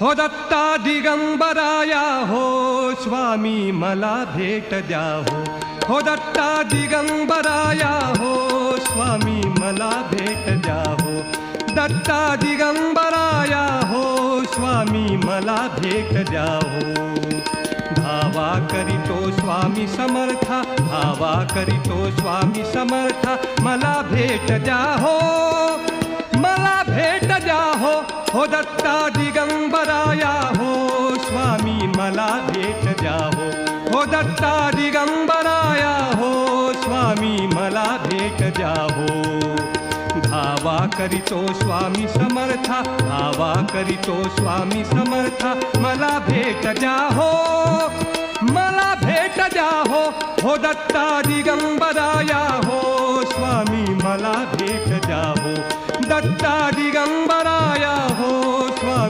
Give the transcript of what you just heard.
हो दत्ता दिगंबराया हो स्वामी मला भेट द्या हो दत्ता दिगंबराया हो स्वामी मला भेट द्या हो दत्ता दिगंबराया हो स्वामी मला भेट द्या हो धावा करीतो स्वामी समर्था धावा करीतो स्वामी समर्था मला भेट द्या हो मला भेट द्या हो दत्ता दिगंबराया हो स्वामी मला भेट द्या हो दत्ता दिगंबराया हो स्वामी मला भेट द्या हो धावा करीतो स्वामी समर्था धावा करीतो स्वामी समर्था मला भेट द्या हो मला भेट द्या हो दत्ता दिगंबराया हो स्वामी मला भेट द्या हो दत्ता दिगंबराया हो